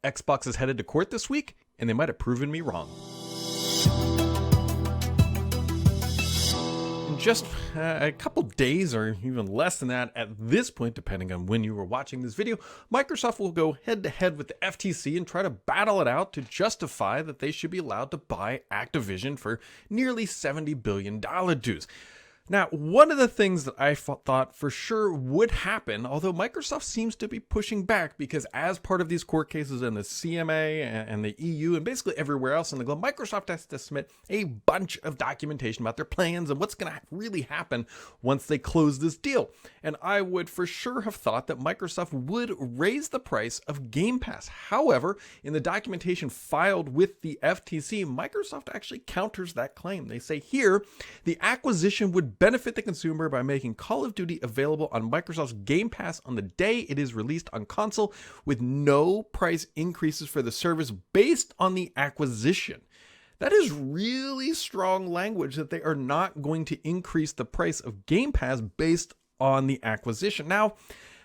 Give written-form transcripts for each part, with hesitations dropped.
Xbox is headed to court this week, and they might have proven me wrong. In just a couple days, or even less than that at this point, depending on when you were watching this video, Microsoft will go head-to-head with the FTC and try to battle it out to justify that they should be allowed to buy Activision for nearly $70 billion dues. Now, one of the things that I thought for sure would happen, although Microsoft seems to be pushing back, because as part of these court cases in the CMA and the EU and basically everywhere else in the globe, Microsoft has to submit a bunch of documentation about their plans and what's going to really happen once they close this deal. And I would for sure have thought that Microsoft would raise the price of Game Pass. However, in the documentation filed with the FTC, Microsoft actually counters that claim. They say here, the acquisition would benefit the consumer by making Call of Duty available on Microsoft's Game Pass on the day it is released on console, with no price increases for the service based on the acquisition. That is really strong language, that they are not going to increase the price of Game Pass based on the acquisition. Now,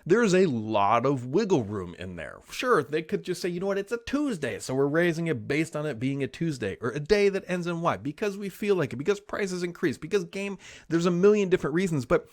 there's a lot of wiggle room in there. Sure, they could just say, you know what, it's a Tuesday, so we're raising it based on it being a Tuesday, or a day that ends in Y, because we feel like it, because prices increase, because there's a million different reasons, but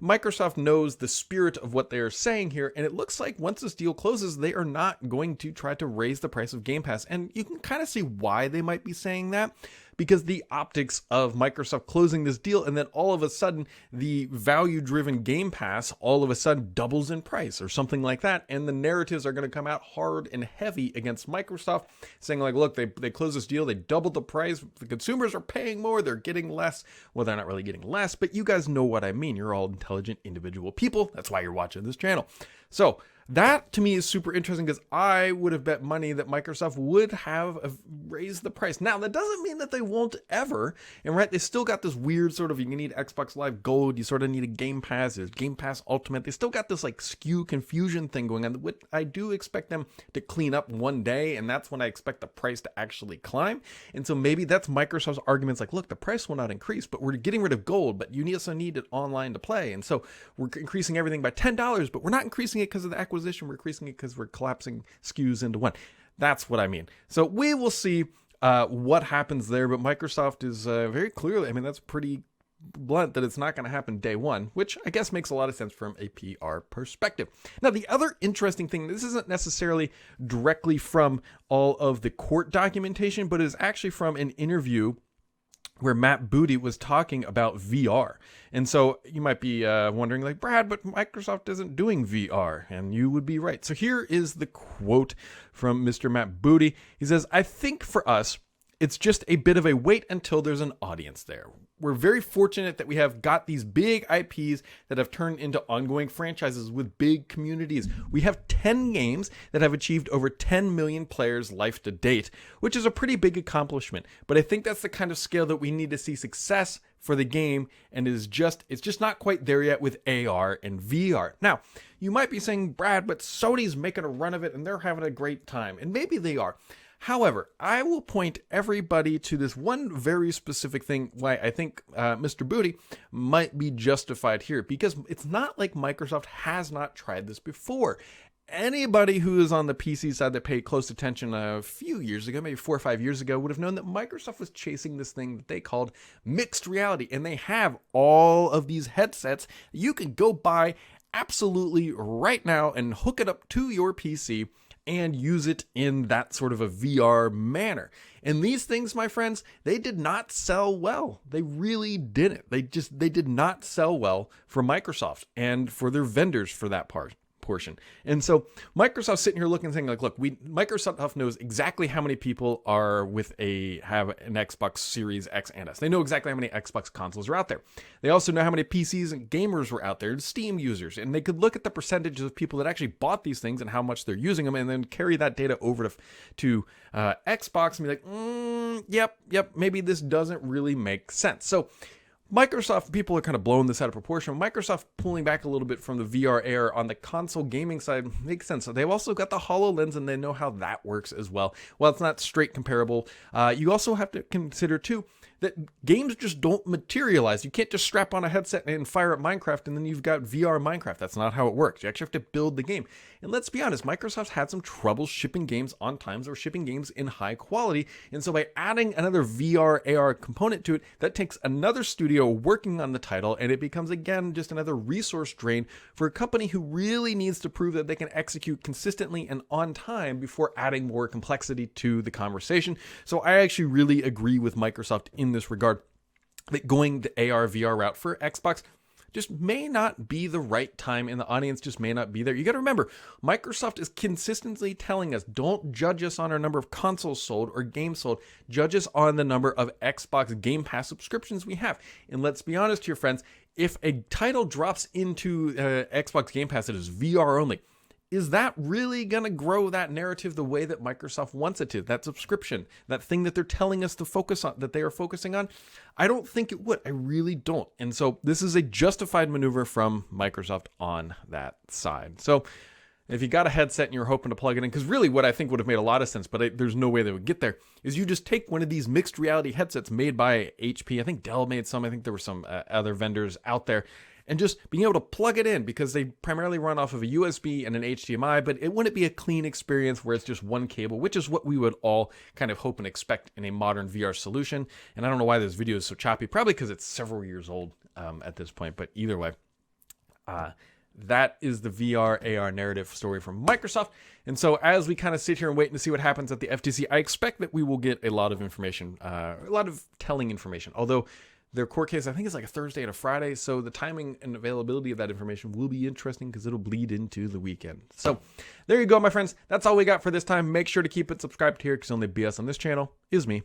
Microsoft knows the spirit of what they are saying here, and it looks like once this deal closes, they are not going to try to raise the price of Game Pass, and you can kind of see why they might be saying that, because the optics of Microsoft closing this deal, and then all of a sudden the value-driven Game Pass all of a sudden doubles in price or something like that, and the narratives are going to come out hard and heavy against Microsoft, saying like, look, they closed this deal, they doubled the price, the consumers are paying more, they're getting less. Well, they're not really getting less, but you guys know what I mean. You're all intelligent individual people. That's why you're watching this channel. So that to me is super interesting, because I would have bet money that Microsoft would have raised the price. Now, that doesn't mean that they won't ever. And right, they still got this weird sort of, you need Xbox Live Gold, you sort of need a Game Pass, there's Game Pass Ultimate. They still got this like SKU confusion thing going on, which I do expect them to clean up one day. And that's when I expect the price to actually climb. And so maybe that's Microsoft's arguments like, look, the price will not increase, but we're getting rid of Gold, but you also need it online to play. And so we're increasing everything by $10, but we're not increasing it because of the acquisition. We're increasing it because we're collapsing SKUs into one. That's what I mean. So we will see what happens there, but Microsoft is very clearly, I mean, that's pretty blunt that it's not going to happen day one, which I guess makes a lot of sense from a PR perspective. Now, the other interesting thing, this isn't necessarily directly from all of the court documentation, but is actually from an interview where Matt Booty was talking about VR. And so you might be wondering like, Brad, but Microsoft isn't doing VR. And you would be right. So here is the quote from Mr. Matt Booty. He says, I think for us, it's just a bit of a wait until there's an audience there. We're very fortunate that we have got these big IPs that have turned into ongoing franchises with big communities. We have 10 games that have achieved over 10 million players life to date, which is a pretty big accomplishment. But I think that's the kind of scale that we need to see success for the game, and it's just not quite there yet with AR and VR. Now, you might be saying, Brad, but Sony's making a run of it and they're having a great time, and maybe they are. However, I will point everybody to this one very specific thing why I think Mr. Booty might be justified here, because it's not like Microsoft has not tried this before. Anybody who is on the PC side that paid close attention a few years ago, maybe 4 or 5 years ago, would have known that Microsoft was chasing this thing that they called mixed reality. And they have all of these headsets you can go buy absolutely right now and hook it up to your PC and use it in that sort of a VR manner. And these things, my friends, they did not sell well. They really didn't. They did not sell well for Microsoft and for their vendors for that portion. And so Microsoft's sitting here looking and saying like, look, Microsoft knows exactly how many people are have an Xbox Series X and S. They know exactly how many Xbox consoles are out there. They also know how many PCs and gamers were out there, Steam users, and they could look at the percentages of people that actually bought these things and how much they're using them, and then carry that data over to Xbox and be like, yep, maybe this doesn't really make sense. So Microsoft, people are kind of blowing this out of proportion. Microsoft pulling back a little bit from the VR era on the console gaming side makes sense. So they've also got the HoloLens, and they know how that works as well. While it's not straight comparable, you also have to consider too that games just don't materialize. You can't just strap on a headset and fire up Minecraft and then you've got VR Minecraft. That's not how it works. You actually have to build the game. And let's be honest, Microsoft's had some trouble shipping games on times or shipping games in high quality. And so by adding another VR AR component to it, that takes another studio working on the title, and it becomes again just another resource drain for a company who really needs to prove that they can execute consistently and on time before adding more complexity to the conversation. So I actually really agree with Microsoft in this regard, that going the AR VR route for Xbox just may not be the right time, and the audience just may not be there. You got to remember, Microsoft is consistently telling us, don't judge us on our number of consoles sold or games sold, judge us on the number of Xbox Game Pass subscriptions we have. And let's be honest here, friends, if a title drops into Xbox Game Pass that is VR only, is that really going to grow that narrative the way that Microsoft wants it to? That subscription, that thing that they're telling us to focus on, that they are focusing on? I don't think it would. I really don't. And so this is a justified maneuver from Microsoft on that side. So if you got a headset and you're hoping to plug it in, because really what I think would have made a lot of sense, but there's no way they would get there, is you just take one of these mixed reality headsets made by HP. I think Dell made some. I think there were some other vendors out there. And just being able to plug it in, because they primarily run off of a USB and an HDMI, but it wouldn't be a clean experience where it's just one cable, which is what we would all kind of hope and expect in a modern VR solution. And I don't know why this video is so choppy, probably because it's several years old at this point, but either way, that is the VR AR narrative story from Microsoft. And so as we kind of sit here and wait to see what happens at the FTC, I expect that we will get a lot of information, a lot of telling information, although their court case, I think, is like a Thursday and a Friday, so the timing and availability of that information will be interesting because it'll bleed into the weekend. So there you go, my friends. That's all we got for this time. Make sure to keep it subscribed here because the only BS on this channel is me.